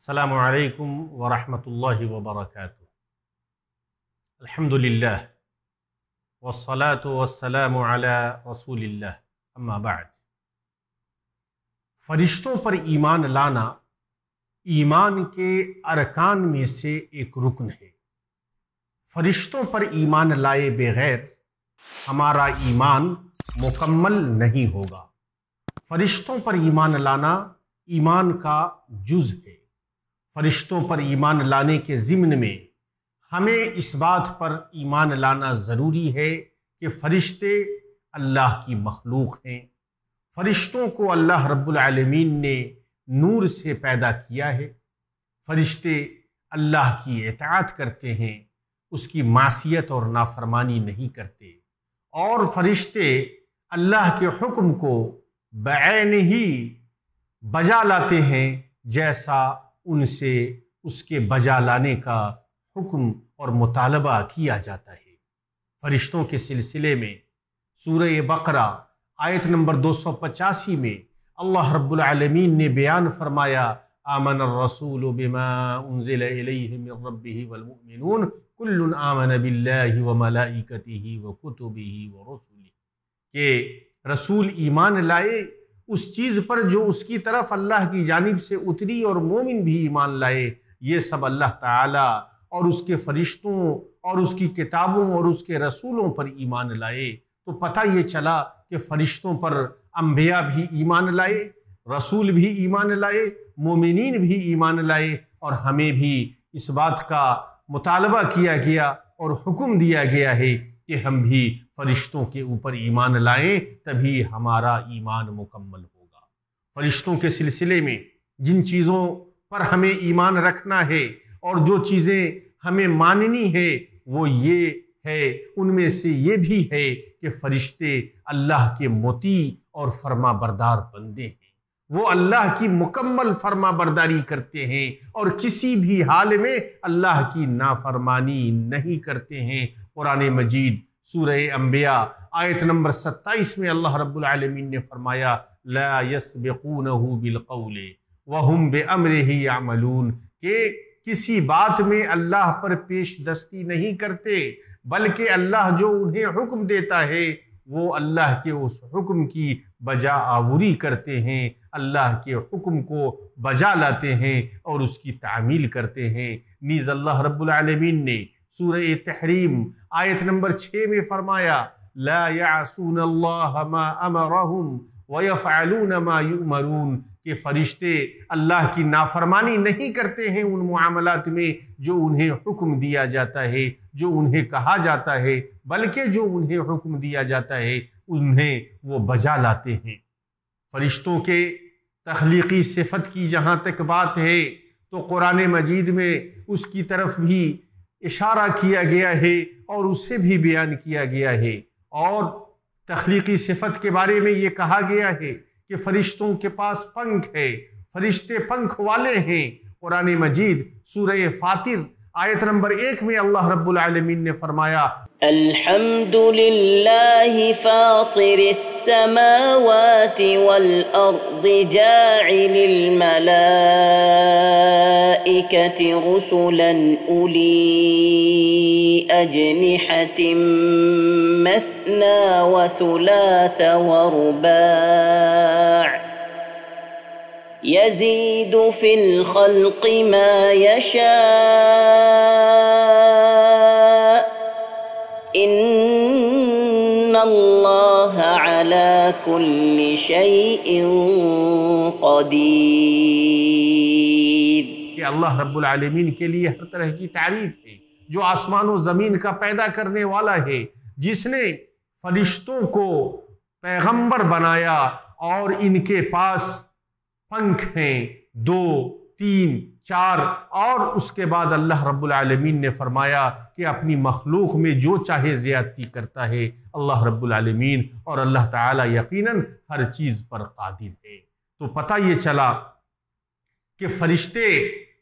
السلام علیکم ورحمۃ اللہ وبرکاتہ۔ الحمدللہ والصلاة والسلام علی رسول اللہ، اما بعد۔ فرشتوں پر ایمان لانا ایمان کے ارکان میں سے ایک رکن ہے۔ فرشتوں پر ایمان لائے بغیر ہمارا ایمان مکمل نہیں ہوگا۔ فرشتوں پر ایمان لانا ایمان کا جز ہے۔ فرشتوں پر ایمان لانے کے ضمن میں ہمیں اس بات پر ایمان لانا ضروری ہے کہ فرشتے اللہ کی مخلوق ہیں۔ فرشتوں کو اللہ رب العالمین نے نور سے پیدا کیا ہے۔ فرشتے اللہ کی اطاعت کرتے ہیں، اس کی معصیت اور نافرمانی نہیں کرتے، اور فرشتے اللہ کے حکم کو بعین ہی بجا لاتے ہیں جیسا ان سے اس کے بجا لانے کا حکم اور مطالبہ کیا جاتا ہے۔ فرشتوں کے سلسلے میں سورہ بقرہ آیت نمبر 285 میں اللہ رب العالمین نے بیان فرمایا، آمن الرسول بما انزل الیہ من ربہ والمؤمنون کل آمن باللہ وملائکتہ وکتبہ ورسلہ، کہ رسول ایمان لائے اس چیز پر جو اس کی طرف اللہ کی جانب سے اتری، اور مومن بھی ایمان لائے، یہ سب اللہ تعالیٰ اور اس کے فرشتوں اور اس کی کتابوں اور اس کے رسولوں پر ایمان لائے۔ تو پتہ یہ چلا کہ فرشتوں پر انبیاء بھی ایمان لائے، رسول بھی ایمان لائے، مومنین بھی ایمان لائے، اور ہمیں بھی اس بات کا مطالبہ کیا گیا اور حکم دیا گیا ہے کہ ہم بھی فرشتوں کے اوپر ایمان لائیں، تبھی ہمارا ایمان مکمل ہوگا۔ فرشتوں کے سلسلے میں جن چیزوں پر ہمیں ایمان رکھنا ہے اور جو چیزیں ہمیں ماننی ہے وہ یہ ہے، ان میں سے یہ بھی ہے کہ فرشتے اللہ کے مطیع اور فرما بردار بندے ہیں۔ وہ اللہ کی مکمل فرما برداری کرتے ہیں اور کسی بھی حال میں اللہ کی نافرمانی نہیں کرتے ہیں۔ قرآن مجید سورہ انبیاء آیت نمبر 27 میں اللہ رب العالمین نے فرمایا، لا یسبقونہ بالقول وہم بامرہ یعملون، کہ کسی بات میں اللہ پر پیش دستی نہیں کرتے، بلکہ اللہ جو انہیں حکم دیتا ہے وہ اللہ کے اس حکم کی بجا آوری کرتے ہیں، اللہ کے حکم کو بجا لاتے ہیں اور اس کی تعمیل کرتے ہیں۔ نیز اللہ رب العالمین نے سورہ تحریم آیت نمبر 6 میں فرمایا، لا یعصون اللہ ما امرہم ویفعلون ما یؤمرون، کہ فرشتے اللہ کی نافرمانی نہیں کرتے ہیں ان معاملات میں جو انہیں حکم دیا جاتا ہے، جو انہیں کہا جاتا ہے، بلکہ جو انہیں حکم دیا جاتا ہے انہیں وہ بجا لاتے ہیں۔ فرشتوں کے تخلیقی صفت کی جہاں تک بات ہے تو قرآن مجید میں اس کی طرف بھی اشارہ کیا گیا ہے اور اسے بھی بیان کیا گیا ہے، اور تخلیقی صفت کے بارے میں یہ کہا گیا ہے کہ فرشتوں کے پاس پنکھ ہے، فرشتے پنکھ والے ہیں۔ قرآن مجید سورہ فاطر آیت نمبر 1 میں اللہ رب العالمین نے فرمایا، الحمد للہ فاطر السماوات والارض جاعل الملائکة رسلا اولی اجنحة مثنى وثلاث ورباع يزيد في الخلق ما يشاء ان اللہ على كل شيء قدیر۔ کہ اللہ رب العالمین کے لیے ہر طرح کی تعریف ہے، جو آسمان و زمین کا پیدا کرنے والا ہے، جس نے فرشتوں کو پیغمبر بنایا اور ان کے پاس پنکھ ہیں، 2، 3، 4، اور اس کے بعد اللہ رب العالمین نے فرمایا کہ اپنی مخلوق میں جو چاہے زیادتی کرتا ہے اللہ رب العالمین، اور اللہ تعالیٰ یقیناً ہر چیز پر قادر ہے۔ تو پتہ یہ چلا کہ فرشتے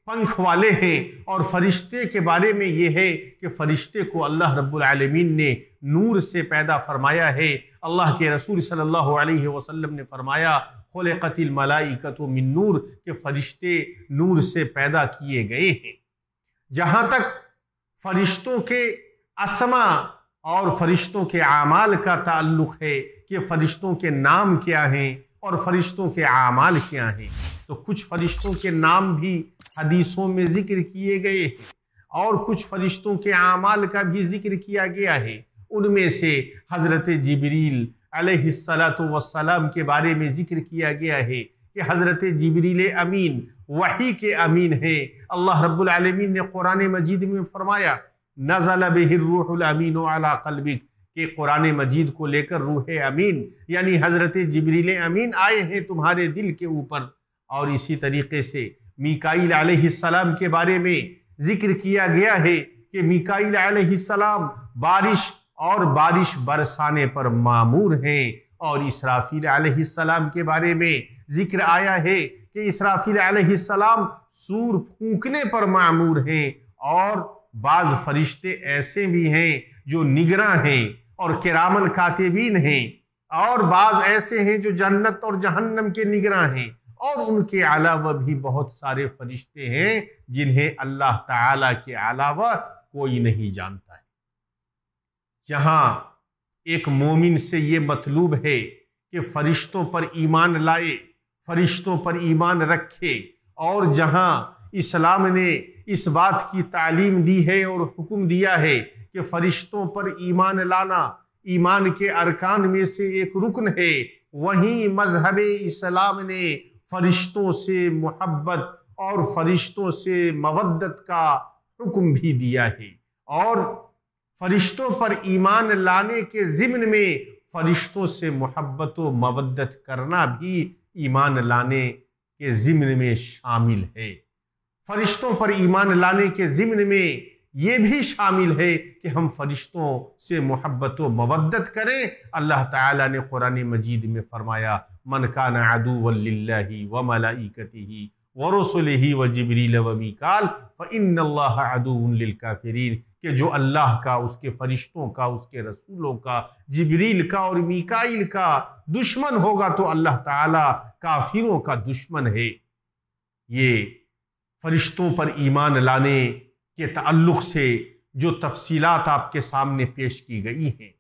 پنکھ والے ہیں، اور فرشتے کے بارے میں یہ ہے کہ فرشتے کو اللہ رب العالمین نے نور سے پیدا فرمایا ہے۔ اللہ کے رسول صلی اللہ علیہ وسلم نے فرمایا خلقت الملائکۃ من نور، کہ فرشتے نور سے پیدا کیے گئے ہیں۔ جہاں تک فرشتوں کے اسما اور فرشتوں کے اعمال کا تعلق ہے کہ فرشتوں کے نام کیا ہیں اور فرشتوں کے اعمال کیا ہیں، تو کچھ فرشتوں کے نام بھی حدیثوں میں ذکر کیے گئے ہیں اور کچھ فرشتوں کے اعمال کا بھی ذکر کیا گیا ہے۔ ان میں سے حضرت جبریل علیہ السلام کے بارے میں ذکر کیا گیا ہے کہ حضرت جبریل امین وحی کے امین ہیں۔ اللہ رب العالمین نے قرآن مجید میں فرمایا نزل بہ الروح الامین علی قلبک، کہ قرآن مجید کو لے کر روح امین یعنی حضرت جبریل امین آئے ہیں تمہارے دل کے اوپر۔ اور اسی طریقے سے میکائیل علیہ السلام کے بارے میں ذکر کیا گیا ہے کہ میکائیل علیہ السلام بارش برسانے پر مامور ہیں، اور اسرافیل علیہ السلام کے بارے میں ذکر آیا ہے کہ اسرافیل علیہ السلام سور پھونکنے پر مامور ہیں، اور بعض فرشتے ایسے بھی ہیں جو نگراں ہیں اور کرامن کاتبین ہیں، اور بعض ایسے ہیں جو جنت اور جہنم کے نگراں ہیں، اور ان کے علاوہ بھی بہت سارے فرشتے ہیں جنہیں اللہ تعالیٰ کے علاوہ کوئی نہیں جانتا ہے۔ جہاں ایک مومن سے یہ مطلوب ہے کہ فرشتوں پر ایمان لائے، فرشتوں پر ایمان رکھے، اور جہاں اسلام نے اس بات کی تعلیم دی ہے اور حکم دیا ہے کہ فرشتوں پر ایمان لانا ایمان کے ارکان میں سے ایک رکن ہے، وہیں مذہب اسلام نے فرشتوں سے محبت اور فرشتوں سے مودت کا حکم بھی دیا ہے، اور فرشتوں پر ایمان لانے کے ضمن میں فرشتوں سے محبت و مودت کرنا بھی ایمان لانے کے ضمن میں شامل ہے۔ فرشتوں پر ایمان لانے کے ضمن میں یہ بھی شامل ہے کہ ہم فرشتوں سے محبت و مودت کریں۔ اللہ تعالیٰ نے قرآن مجید میں فرمایا من کان عدوا للہ وملائکتہ ورسلہ وجبریل ومیکال فإن اللہ عدو للکافرین، کہ جو اللہ کا، اس کے فرشتوں کا، اس کے رسولوں کا، جبریل کا اور میکائیل کا دشمن ہوگا تو اللہ تعالیٰ کافروں کا دشمن ہے۔ یہ فرشتوں پر ایمان لانے کے تعلق سے جو تفصیلات آپ کے سامنے پیش کی گئی ہیں،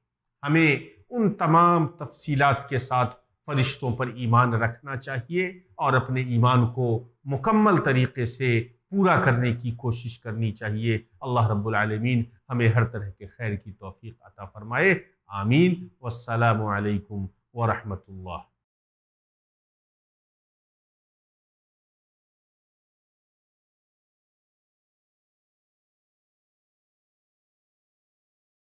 ہمیں ان تمام تفصیلات کے ساتھ فرشتوں پر ایمان رکھنا چاہیے اور اپنے ایمان کو مکمل طریقے سے پورا کرنے کی کوشش کرنی چاہیے۔ اللہ رب العالمین ہمیں ہر طرح کے خیر کی توفیق عطا فرمائے، آمین۔ والسلام علیکم ورحمۃ اللہ۔